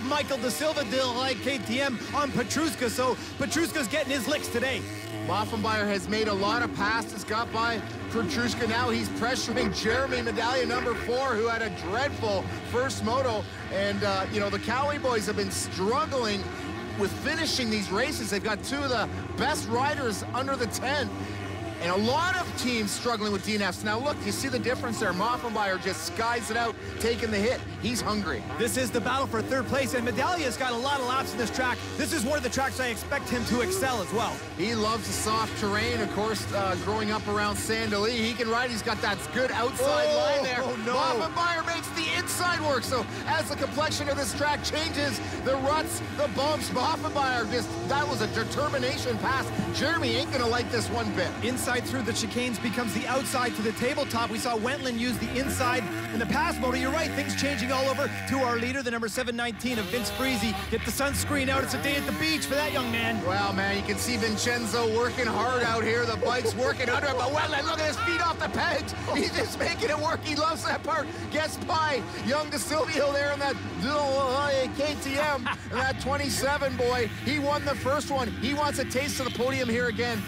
Michael Da Silva did like KTM on Petruska, so Petruska's getting his licks today. Moffenbauer has made a lot of passes, got by Petruska. Now he's pressuring Jeremy Medallia, number 4, who had a dreadful first moto. And, you know, the Cali boys have been struggling with finishing these races. They've got 2 of the best riders under the 10. And a lot of teams struggling with DNFs. Now look, you see the difference there. Moffenbauer just skies it out, taking the hit. He's hungry. This is the battle for 3rd place, and Medallia's got a lot of laps in this track. This is one of the tracks I expect him to excel as well. He loves the soft terrain. Of course, growing up around Sandali, he can ride. He's got that good outside line there. Oh, no. Moffenbauer makes the inside work. So as the complexion of this track changes, the ruts, the bumps, Moffenbauer that was a determination pass. Jeremy ain't gonna like this one bit. Inside through the chicanes becomes the outside to the tabletop. We saw Wentland use the inside in the pass motor. You're right, things changing all over to our leader, the number 719 of Vince Friese. Get the sunscreen out. It's a day at the beach for that young man. Well, man, you can see Vincenzo working hard out here. The bike's working under him, but Wentland, look at his feet off the pegs. He's just making it work. He loves that part. Gets by young De Silvio there in that KTM, and that 27 boy. He won the first one. He wants a taste of the podium here again.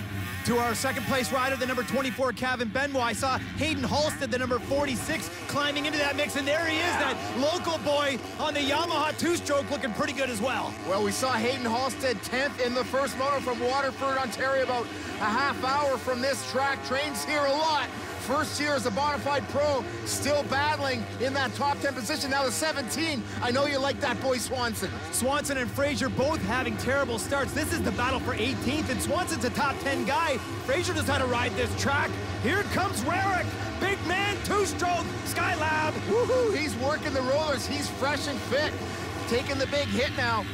To our 2nd place rider, the number 24, Kevin Benoit. I saw Hayden Halstead, the number 46, climbing into that mix, and there he is, that local boy on the Yamaha 2-stroke, looking pretty good as well. Well, we saw Hayden Halstead 10th in the first moto from Waterford, Ontario, about a half hour from this track. Trains here a lot. First year as a bona fide pro, still battling in that top 10 position. Now the 17, I know you like that boy Swanson. Swanson and Fraser both having terrible starts. This is the battle for 18th, and Swanson's a top 10 guy. Fraser knows how to ride this track. Here comes Rarick. Big man, 2-stroke, Skylab. Woohoo, he's working the rollers. He's fresh and fit. Taking the big hit now.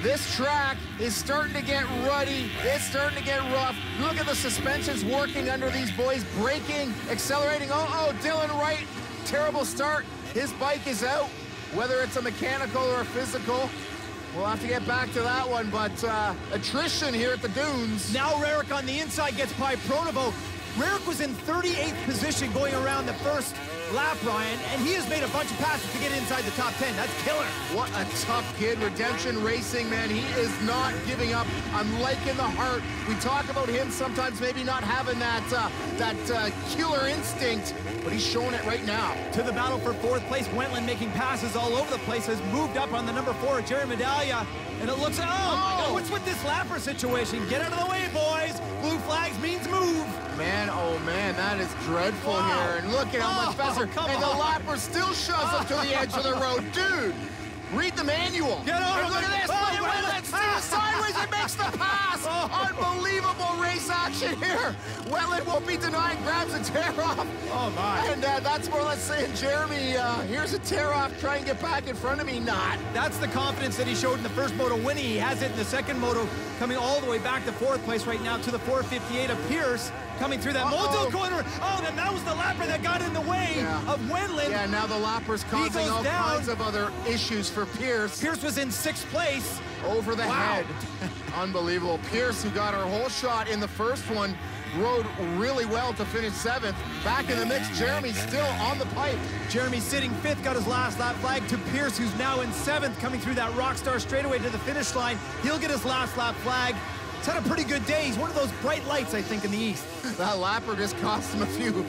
This track is starting to get ruddy. It's starting to get rough. Look at the suspensions working under these boys. Braking, accelerating. Oh, Dylan Wright, terrible start. His bike is out. Whether it's a mechanical or a physical, we'll have to get back to that one. But attrition here at the dunes. Now Rarick on the inside gets by Pronovo. Rarick was in 38th position going around the first lap, Ryan, and he has made a bunch of passes to get inside the top 10. That's killer. What a tough kid. Redemption Racing, man. He is not giving up. I'm liking the heart. We talk about him sometimes maybe not having that killer instinct, but he's showing it right now. To the battle for 4th place, Wentland making passes all over the place, has moved up on the number 4, Jeremy Medallia, and it looks, oh my God, what's with this lapper situation? Get out of the way, boys. Blue flags means move. Man, oh man, that is dreadful here. And look at how much faster. And the lapper still shoves up to the edge of the road. Dude, read the manual. Get over. And look at this. Wentland steers sideways and makes the pass. Unbelievable race action here. Wentland won't be denied, grabs a tear off. Oh my. And that's more or less saying, Jeremy, here's a tear off. Try and get back in front of me. Not. That's the confidence that he showed in the first moto winning. He has it in the second moto, coming all the way back to 4th place right now to the 458 of Pierce. Coming through that moto corner. Oh, then that was the lapper that got in the way of Wentland. Yeah, now the lapper's causing all kinds of other issues for Pierce. Pierce was in 6th place. Over the head. Unbelievable. Pierce, who got our whole shot in the first one, rode really well to finish 7th. Back in the mix, Jeremy still on the pipe. Jeremy sitting 5th, got his last lap flag to Pierce, who's now in 7th, coming through that Rockstar straightaway to the finish line. He'll get his last lap flag. He's had a pretty good day. He's one of those bright lights, I think, in the East. That lapper just cost him a few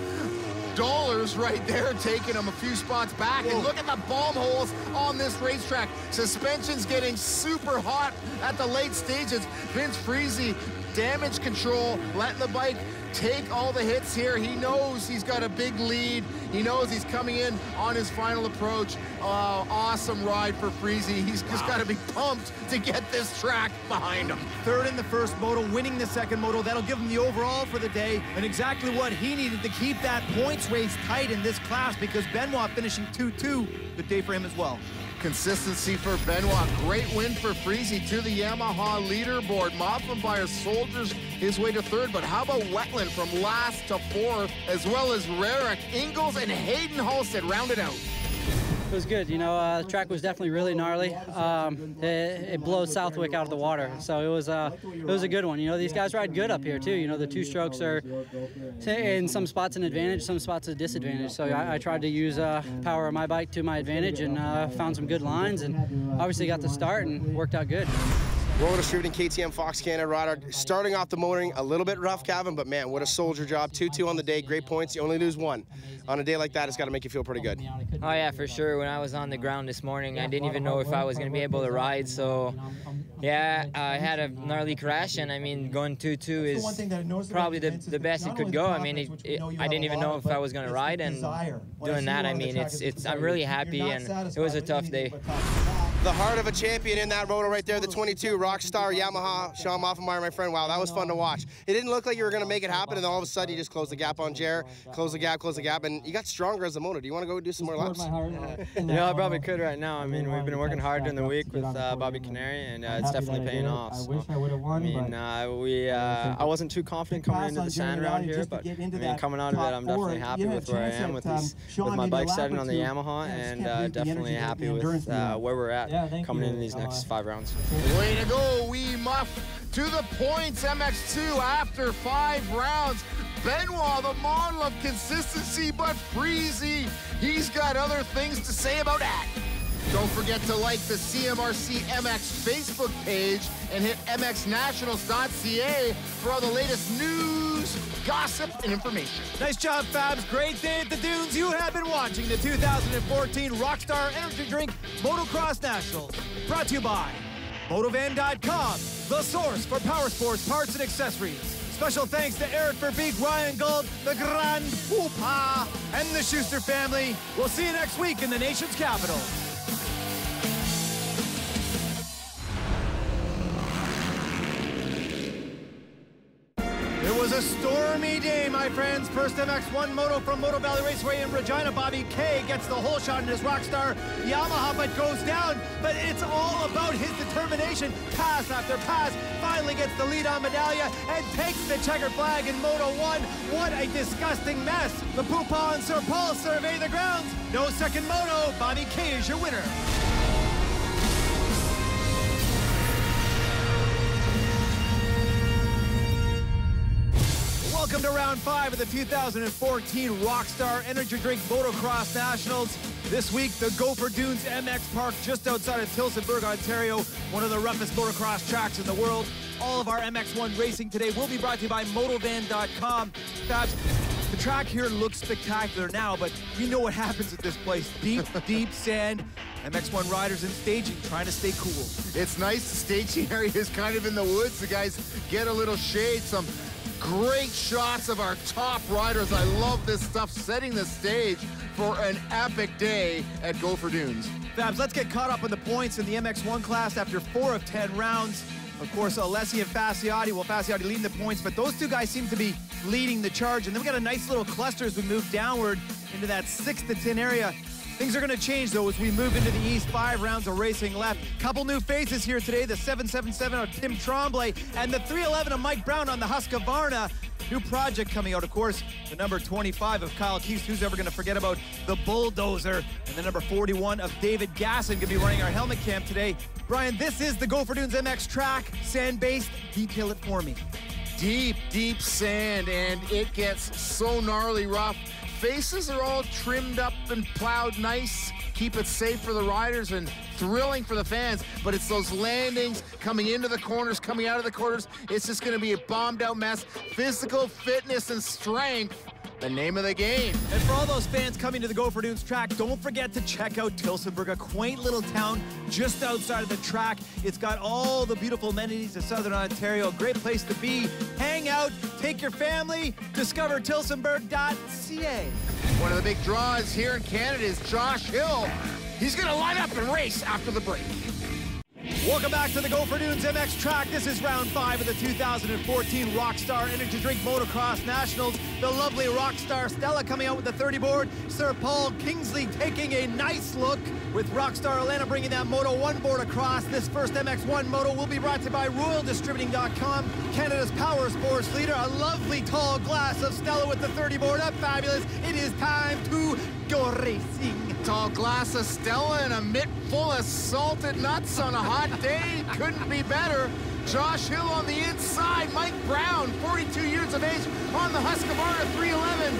dollars right there, taking him a few spots back. Whoa. And look at the bomb holes on this racetrack. Suspension's getting super hot at the late stages. Vince Friese, damage control, letting the bike take all the hits here. He knows he's got a big lead. He knows he's coming in on his final approach. Awesome ride for Friese. He's just got to be pumped to get this track behind him. 3rd in the first moto, winning the second moto. That'll give him the overall for the day, and exactly what he needed to keep that points race tight in this class, because Benoit finishing 2-2. Good day for him as well. Consistency for Benoit. Great win for Friese to the Yamaha leaderboard. Moffenbauer soldiers his way to 3rd, but how about Wentland from last to 4th, as well as Rarick, Ingalls, and Hayden Halstead rounded out. It was good. You know, the track was definitely really gnarly. It blows Southwick out of the water, so it was a good one. You know, these guys ride good up here too. You know, the two strokes are in some spots an advantage, some spots a disadvantage. So I tried to use power of my bike to my advantage and found some good lines, and obviously got the start and worked out good. Roller distributing KTM Fox Canada rider. Starting off the motoring a little bit rough, Kevin, but man, what a soldier job. 2-2 on the day, great points. You only lose one. On a day like that, it's got to make you feel pretty good. Oh yeah, for sure. When I was on the ground this morning, I didn't even know if I was going to be able to ride. So yeah, I had a gnarly crash, and I mean, going 2-2 is probably the best it could go. I mean, I didn't even know if I was going to ride, and doing that, I mean, I'm really happy, and it was a tough day. The heart of a champion in that moto right there, the 22 Rockstar Yamaha, Sean Moffenmeyer, my friend. Wow, that was fun to watch. It didn't look like you were going to make it happen, and then all of a sudden you just closed the gap on Jer, close the gap, and you got stronger as a moto. Do you want to go do some more laps? You know, I probably could right now. I mean, we've been working hard during the week with Bobby Canary, and it's definitely paying off. So, I mean, I wasn't too confident coming into the sand around here, but I mean, coming out of it, I'm definitely happy with where I am with my bike setting on the Yamaha, and definitely happy with where we're at coming into these next 5 rounds. Way to go, Wee Muff. To the points, MX2 after 5 rounds. Benoit, the model of consistency, but Freezy, he's got other things to say about that. Don't forget to like the CMRC MX Facebook page and hit mxnationals.ca for all the latest news, gossip, and information. Nice job, Fabs. Great day at the dunes. You have been watching the 2014 Rockstar Energy Drink Motocross Nationals. Brought to you by Motovan.com, the source for power sports parts and accessories. Special thanks to Eric Verbeek, Ryan Gold, the Grand Poopa, and the Schuster family. We'll see you next week in the nation's capital. It was a stormy day, my friends. First MX1 moto from Moto Valley Raceway in Regina. Bobby K gets the whole shot in his Rockstar Yamaha, but goes down. But it's all about his determination. Pass after pass, finally gets the lead on Medallia and takes the checkered flag in Moto 1. What a disgusting mess. The Poopa and Sir Paul survey the grounds. No second moto. Bobby K is your winner. Welcome to round 5 of the 2014 Rockstar Energy Drink Motocross Nationals. This week, the Gopher Dunes MX Park just outside of Tillsonburg, Ontario, one of the roughest motocross tracks in the world. All of our MX1 racing today will be brought to you by Motovan.com. Fabs, the track here looks spectacular now, but you know what happens at this place. Deep, deep sand. MX1 riders in staging, trying to stay cool. It's nice. The staging area is kind of in the woods. The guys get a little shade, some great shots of our top riders. I love this stuff, setting the stage for an epic day at Gopher Dunes. Fabs, let's get caught up on the points in the MX1 class after 4 of 10 rounds. Of course, Alessi and Fasciotti, well, Fasciotti leading the points, but those two guys seem to be leading the charge. And then we got a nice little cluster as we move downward into that 6 to 10 area. Things are going to change, though, as we move into the east. 5 rounds of racing left. Couple new faces here today. The 777 of Tim Tremblay and the 311 of Mike Brown on the Husqvarna. New project coming out, of course. The number 25 of Kyle Keast. Who's ever going to forget about the Bulldozer? And the number 41 of David Gasson going to be running our helmet cam today. Brian, this is the Gopher Dunes MX track. Sand-based. Detail it for me. Deep, deep sand, and it gets so gnarly rough. Faces are all trimmed up and plowed nice. Keep it safe for the riders and thrilling for the fans. But it's those landings coming into the corners, coming out of the corners. It's just going to be a bombed out mess. Physical fitness and strength, the name of the game. And for all those fans coming to the Gopher Dunes track, don't forget to check out Tillsonburg, a quaint little town just outside of the track. It's got all the beautiful amenities of Southern Ontario. A great place to be, hang out, take your family, discover Tillsonburg.ca. One of the big draws here in Canada is Josh Hill. He's going to line up and race after the break. Welcome back to the Gopher Dunes MX track. This is round 5 of the 2014 Rockstar Energy Drink Motocross Nationals. The lovely Rockstar Stella coming out with the 30 board. Sir Paul Kingsley taking a nice look with Rockstar Atlanta bringing that Moto 1 board across. This first MX1 Moto will be brought to you by RoyalDistributing.com, Canada's power sports leader. A lovely tall glass of Stella with the 30 board up. Fabulous. It is time to go racing. tall glass of Stella and a mitt full of salted nuts on a hot day. Couldn't be better. Josh Hill on the inside. Mike Brown, 42 years of age, on the Husqvarna 311.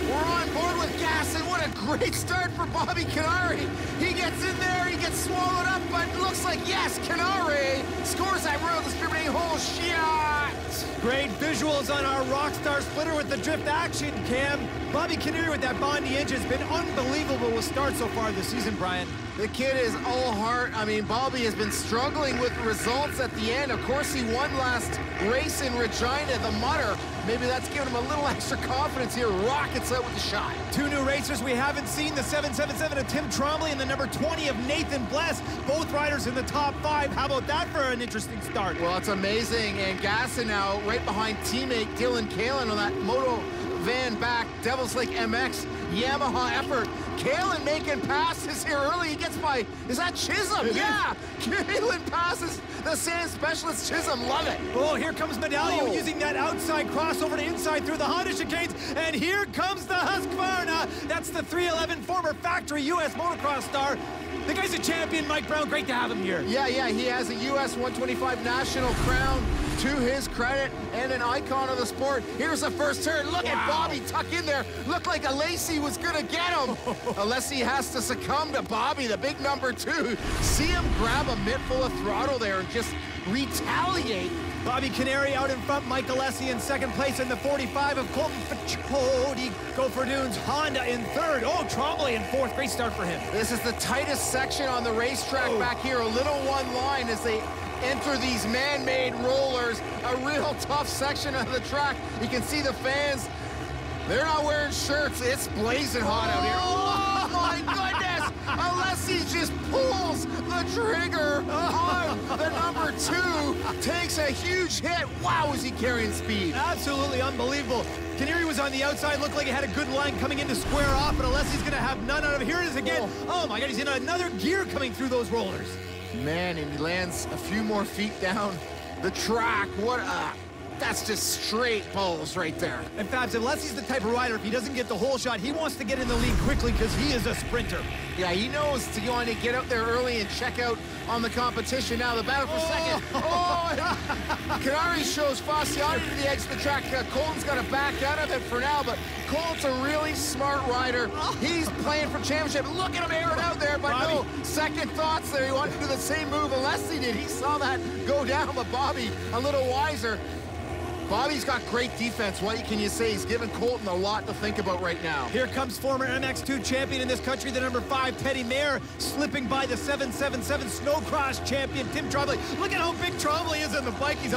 We're on board with gas, and what a great start for Bobby Canary. He gets in there, he gets swallowed up, but it looks like, yes, Canary scores that Royal Distributing hole shot. Great visuals on our Rockstar splitter with the drift action cam. Bobby Canary with that Bondi engine has been unbelievable with start so far this season, Brian. The kid is all heart. I mean, Bobby has been struggling with results at the end. Of course, he won last race in Regina, the Mutter. Maybe that's giving him a little extra confidence here. Rockets out with the shot. Two new racers we haven't seen, the 777 of Tim Trombley and the number 20 of Nathan Bless. Both riders in the top 5. How about that for an interesting start? Well, it's amazing. And Gasson now right behind teammate Dylan Kalin on that Moto Van back Devil's Lake MX Yamaha effort. Kalin making passes here early. He gets by, is that Chisholm? Yeah! Kalin passes the sand specialist Chisholm. Love it. Oh, here comes Medallion using that outside crossover to inside through the Honda chicanes. And here comes the Husqvarna. That's the 311 former factory U.S. motocross star. The guy's a champion, Mike Brown. Great to have him here. Yeah, he has a U.S. 125 national crown to his credit and an icon of the sport. Here's the first turn. Look at Bobby tuck in there. Looked like Alessi was going to get him. Alessi has to succumb to Bobby, the big number 2. See him grab a mitt full of throttle there and just retaliate. Bobby Canary out in front, Mike Alessi in second place in the 45 of Colton Fichodi. Gopher Dunes Honda in third. Oh, Trombley in fourth. Great start for him. This is the tightest section on the racetrack back here. A little one line as they enter these man-made rollers. A real tough section of the track. You can see the fans. They're not wearing shirts. It's blazing hot out here. Oh, my goodness. Alessi just pulls the trigger on the number 2. Takes a huge hit. Wow, is he carrying speed. Absolutely unbelievable. Canary was on the outside, looked like he had a good line coming in to square off, but Alessi's going to have none out of it. Here it is again. Oh, my God, he's in another gear coming through those rollers. Man, and he lands a few more feet down the track. What a... That's just straight balls right there. And Fabs, unless he's the type of rider, if he doesn't get the whole shot, he wants to get in the lead quickly because he is a sprinter. Yeah, he knows to go on and get out there early and check out on the competition. Now the battle for second. Oh, Canary shows Fasciati to the edge of the track. Colton's got to back out of it for now, but Colton's a really smart rider. He's playing for championship. Look at him airing out there, but Bobby. No second thoughts there. He wanted to do the same move Alessi did. He saw that go down, but Bobby a little wiser. Bobby's got great defense. What can you say? He's giving Colton a lot to think about right now. Here comes former MX2 champion in this country, the number 5, Teddy Mayer, slipping by the 777 Snowcross champion, Tim Trombley. Look at how big Trombley is on the bike. He's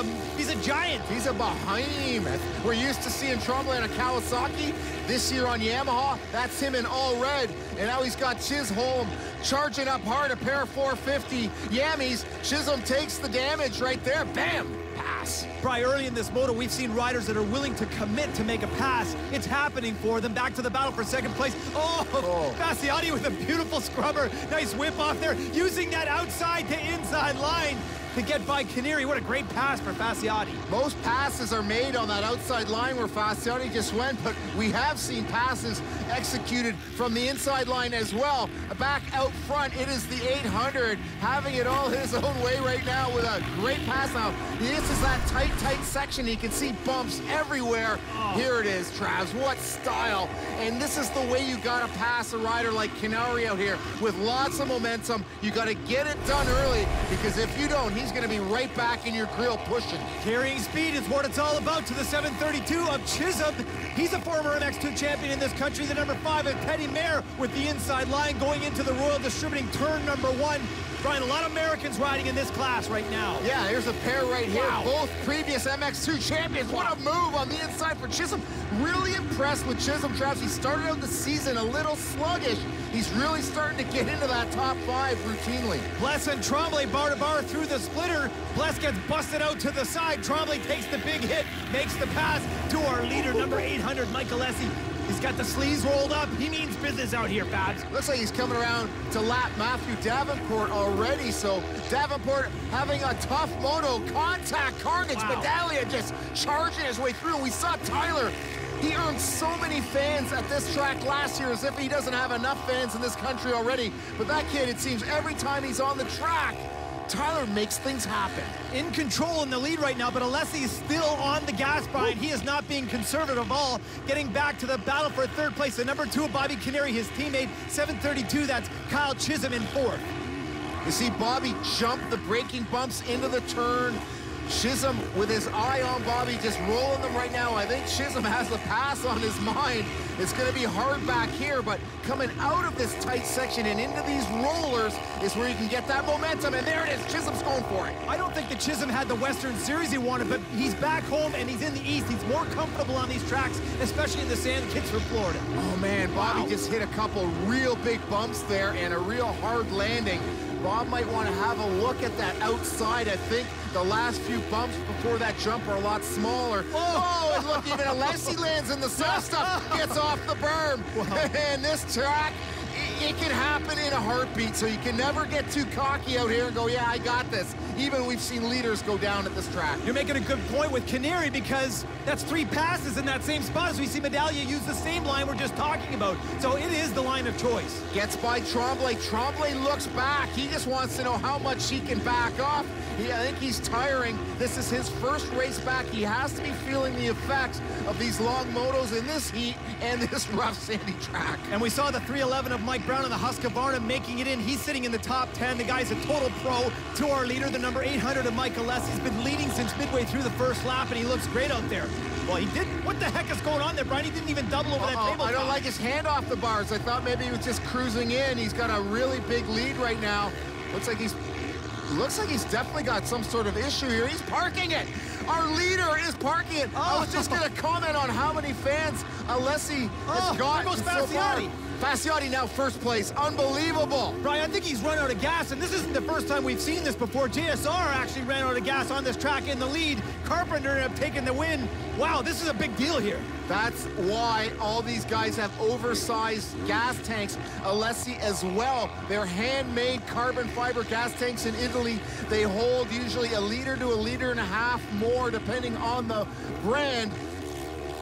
a giant. He's a behemoth. We're used to seeing Trombley on a Kawasaki. This year on Yamaha, that's him in all red. And now he's got Chisholm charging up hard, a pair of 450 Yammies. Chisholm takes the damage right there. Bam! Pass. Probably early in this moto, we've seen riders that are willing to commit to make a pass. It's happening for them. Back to the battle for second place. Oh. Fasciati with a beautiful scrubber. Nice whip off there, using that outside to inside line to get by Canary. What a great pass for Fasciati. Most passes are made on that outside line where Fasciati just went, but we have seen passes executed from the inside line as well. Back out front, it is the 800 having it all his own way right now with a great pass. Now, this is that tight section. You can see bumps everywhere. Here it is, Travs. What style. And this is the way you got to pass a rider like Canary out here with lots of momentum. You got to get it done early, because if you don't, he's going to be right back in your grill pushing. Carrying speed is what it's all about to the 732 of Chisholm. He's a former MX2 champion in this country, the number 5 of Teddy Mayer with the inside line going into the Royal Distributing turn number 1. Brian, a lot of Americans riding in this class right now. Yeah, here's a pair right here. Wow. Both previous MX2 champions. What a move on the inside for Chisholm. Really impressed with Chisholm, Travis. He started out the season a little sluggish. He's really starting to get into that top 5 routinely. Bless and Trombley bar to bar through the splitter. Bless gets busted out to the side. Trombley takes the big hit, makes the pass to our leader, number 800, Mike Alessi. He's got the sleeves rolled up. He means business out here, Babs. Looks like he's coming around to lap Matthew Davenport already. So Davenport having a tough moto. Contact carnage. Wow. Medallion just charging his way through. We saw Tyler He earned so many fans at this track last year, as if he doesn't have enough fans in this country already. But that kid, it seems every time he's on the track, Tyler makes things happen. In control in the lead right now, but Alessi is still on the gas, Brian. He is not being conservative at all. Getting back to the battle for third place. The number 2 of Bobby Canary, his teammate, 7:32. That's Kyle Chisholm in 4th. You see Bobby jump the braking bumps into the turn. Chisholm with his eye on Bobby, just rolling them right now. I think Chisholm has the pass on his mind. It's going to be hard back here, but coming out of this tight section and into these rollers is where you can get that momentum, and there it is. Chisholm's going for it. I don't think that Chisholm had the Western Series he wanted, but he's back home and he's in the East. He's more comfortable on these tracks, especially in the sand kits for Florida. Oh man, Bobby just hit a couple real big bumps there and a real hard landing. Bob might want to have a look at that outside. I think the last few bumps before that jump are a lot smaller. Oh, and look, even Alessi lands in the soft stuff, gets off the berm. Wow. And this track, it can happen in a heartbeat, so you can never get too cocky out here and go, yeah, I got this. Even we've seen leaders go down at this track. You're making a good point with Canary, because that's 3 passes in that same spot as we see Medaglia use the same line we're just talking about. So it is the line of choice. Gets by Tremblay. Tremblay looks back. He just wants to know how much he can back off. I think he's tiring. This is his first race back. He has to be feeling the effects of these long motos in this heat and this rough sandy track. And we saw the 311 of Mike Brown and the Husqvarna making it in. He's sitting in the top 10. The guy's a total pro. To our leader, the number 800 of Mike Alessi. He's been leading since midway through the first lap, and he looks great out there. Well, he didn't. What the heck is going on there, Brian? He didn't even double over that table. I don't like his hand off the bars. I thought maybe he was just cruising in. He's got a really big lead right now. Looks like he's definitely got some sort of issue here. He's parking it. Our leader is parking it. I was just going to comment on how many fans Alessi has got so far. Fasciotti now first place. Unbelievable. Brian, I think he's run out of gas, and this isn't the first time we've seen this before. JSR actually ran out of gas on this track in the lead. Carpenter ended up taking the win. Wow, this is a big deal here. That's why all these guys have oversized gas tanks. Alessi as well. They're handmade carbon fiber gas tanks in Italy. They hold usually 1 liter to 1.5 liters more depending on the brand.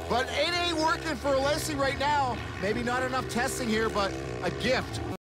But it ain't working for Alessi right now. Maybe not enough testing here, but a gift